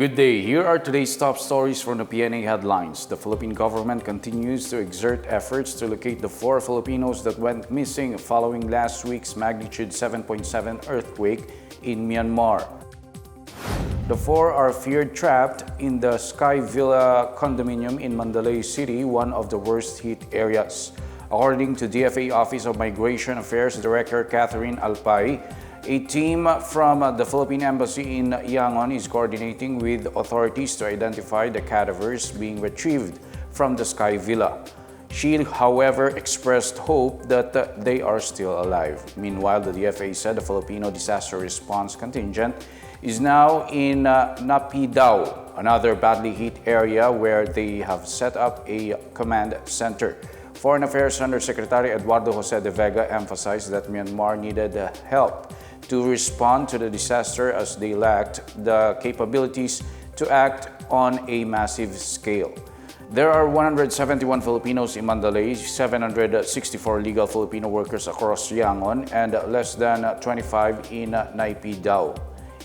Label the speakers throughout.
Speaker 1: Good day. Here are today's top stories from the Pna Headlines. The Philippine government continues to exert efforts to locate the 4 Filipinos that went missing following last week's magnitude 7.7 earthquake in Myanmar. The 4 are feared trapped in the Sky Villa condominium in Mandalay City, one of the worst hit areas. According to DFA Office of Migration Affairs Director Catherine Alpay, a team from the Philippine Embassy in Yangon is coordinating with authorities to identify the cadavers being retrieved from the Sky Villa. She, however, expressed hope that they are still alive. Meanwhile, the DFA said the Filipino disaster response contingent is now in Naypyidaw, another badly hit area where they have set up a command center. Foreign Affairs Undersecretary Eduardo Jose de Vega emphasized that Myanmar needed help to respond to the disaster as they lacked the capabilities to act on a massive scale. There are 171 Filipinos in Mandalay, 764 legal Filipino workers across Yangon, and less than 25 in Naypyidaw.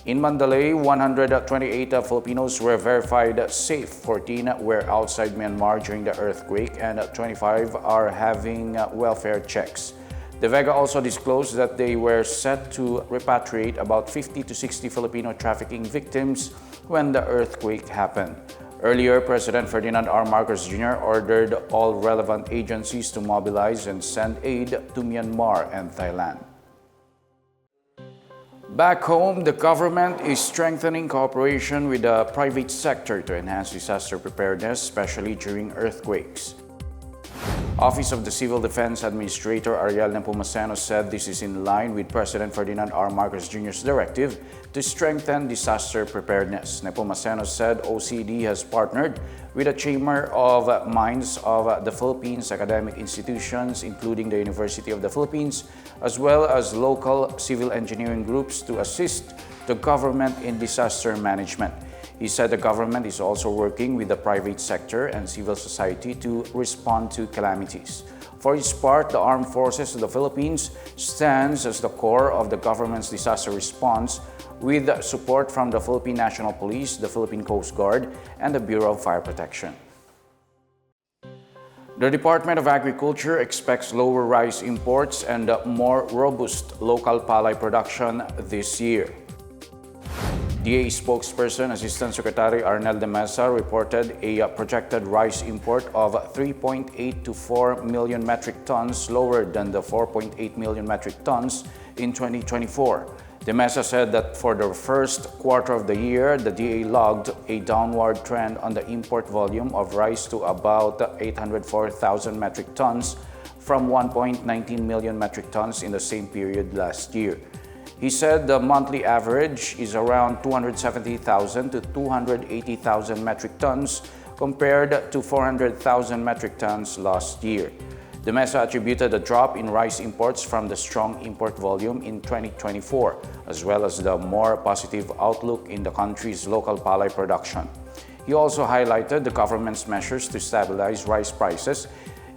Speaker 1: In Mandalay, 128 Filipinos were verified safe, 14 were outside Myanmar during the earthquake, and 25 are having welfare checks. De Vega also disclosed that they were set to repatriate about 50 to 60 Filipino trafficking victims when the earthquake happened. Earlier, President Ferdinand R. Marcos Jr. ordered all relevant agencies to mobilize and send aid to Myanmar and Thailand. Back home, the government is strengthening cooperation with the private sector to enhance disaster preparedness, especially during earthquakes. Office of the Civil Defense Administrator Ariel Nepomuceno said this is in line with President Ferdinand R. Marcos Jr.'s directive to strengthen disaster preparedness. Nepomuceno said OCD has partnered with the Chamber of Mines of the Philippines, academic institutions, including the University of the Philippines, as well as local civil engineering groups to assist the government in disaster management. He said the government is also working with the private sector and civil society to respond to calamities. For its part, the Armed Forces of the Philippines stands as the core of the government's disaster response with support from the Philippine National Police, the Philippine Coast Guard, and the Bureau of Fire Protection. The Department of Agriculture expects lower rice imports and more robust local palay production this year. DA spokesperson Assistant Secretary Arnel de Mesa reported a projected rice import of 3.8 to 4 million metric tons, lower than the 4.8 million metric tons in 2024. De Mesa said that for the first quarter of the year, the DA logged a downward trend on the import volume of rice to about 804,000 metric tons from 1.19 million metric tons in the same period last year. He said the monthly average is around 270,000 to 280,000 metric tons compared to 400,000 metric tons last year. De Mesa attributed the drop in rice imports from the strong import volume in 2024, as well as the more positive outlook in the country's local palay production. He also highlighted the government's measures to stabilize rice prices,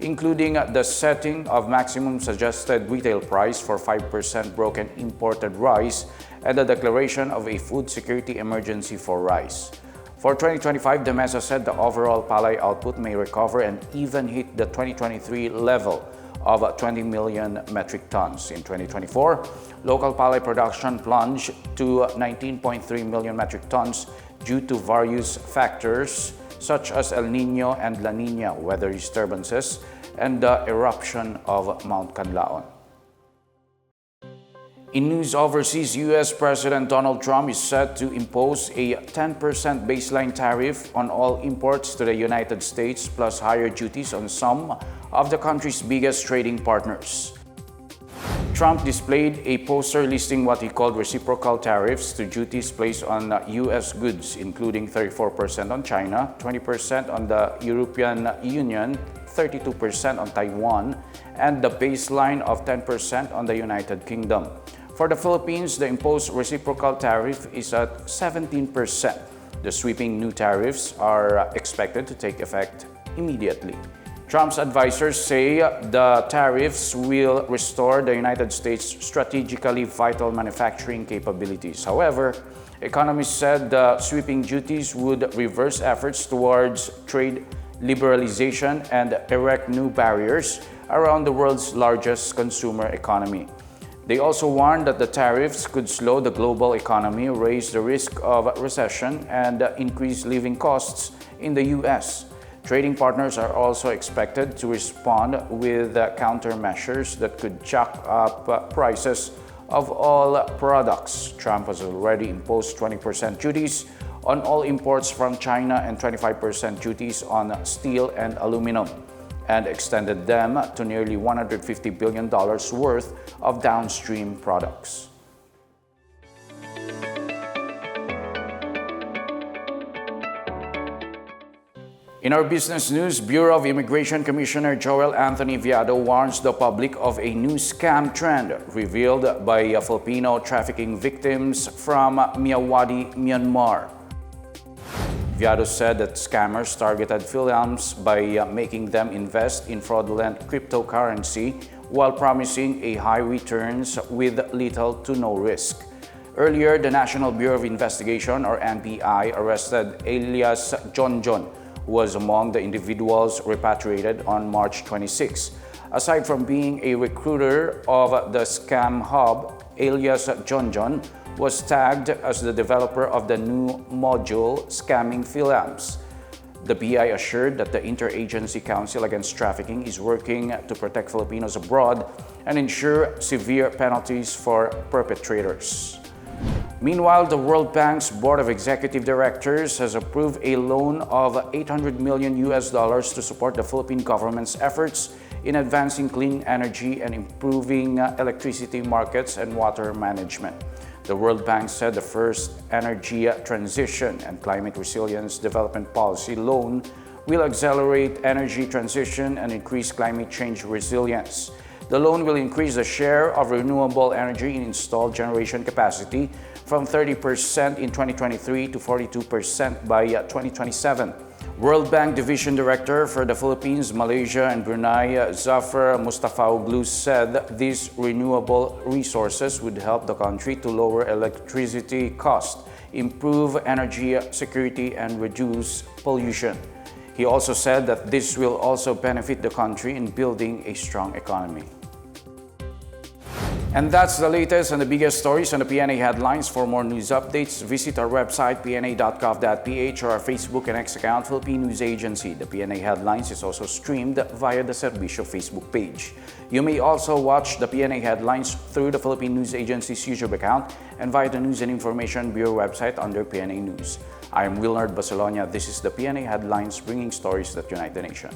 Speaker 1: including the setting of maximum suggested retail price for 5% broken imported rice and the declaration of a food security emergency for rice. For 2025, De Mesa said the overall palay output may recover and even hit the 2023 level of 20 million metric tons. In 2024, local palay production plunged to 19.3 million metric tons due to various factors such as El Nino and La Nina weather disturbances and the eruption of Mount Canlaon. In news overseas, U.S. President Donald Trump is set to impose a 10% baseline tariff on all imports to the United States, plus higher duties on some of the country's biggest trading partners. Trump displayed a poster listing what he called reciprocal tariffs to duties placed on U.S. goods, including 34% on China, 20% on the European Union, 32% on Taiwan, and the baseline of 10% on the United Kingdom. For the Philippines, the imposed reciprocal tariff is at 17%. The sweeping new tariffs are expected to take effect immediately. Trump's advisors say the tariffs will restore the United States' strategically vital manufacturing capabilities. However, Economists said the sweeping duties would reverse efforts towards trade liberalization and erect new barriers around the world's largest consumer economy. They also warned that the tariffs could slow the global economy, raise the risk of recession, and increase living costs in the U.S. Trading partners are also expected to respond with countermeasures that could jack up prices of all products. Trump has already imposed 20% duties on all imports from China and 25% duties on steel and aluminum, and extended them to nearly $150 billion worth of downstream products. In our business news, Bureau of Immigration Commissioner Joel Anthony Viado warns the public of a new scam trend revealed by Filipino trafficking victims from Myawaddy, Myanmar. Viado said that scammers targeted Filipinos by making them invest in fraudulent cryptocurrency while promising a high returns with little to no risk. Earlier, the National Bureau of Investigation, or NBI, arrested alias John, who was among the individuals repatriated on March 26. Aside from being a recruiter of the scam hub, alias John was tagged as the developer of the new module Scamming Filipinos. The BI assured that the Interagency Council Against Trafficking is working to protect Filipinos abroad and ensure severe penalties for perpetrators. Meanwhile, the World Bank's Board of Executive Directors has approved a loan of $800 million to support the Philippine government's efforts in advancing clean energy and improving electricity markets and water management. The World Bank said the first Energy Transition and Climate Resilience Development Policy loan will accelerate energy transition and increase climate change resilience. The loan will increase the share of renewable energy in installed generation capacity from 30% in 2023 to 42% by 2027. World Bank Division Director for the Philippines, Malaysia, and Brunei, Zafar Mustafaoglu, said these renewable resources would help the country to lower electricity costs, improve energy security, and reduce pollution. He also said that this will also benefit the country in building a strong economy. And that's the latest and the biggest stories on the Pna Headlines. For more news updates, visit our website, pna.gov.ph, or our Facebook and X account, Philippine News Agency. The Pna Headlines is also streamed via the Serbisyo Facebook page. You may also watch the Pna Headlines through the Philippine News Agency's YouTube account and via the News and Information Bureau website under PNA News. I am Wilnard Baselonia. This is the Pna Headlines, bringing stories that unite the nation.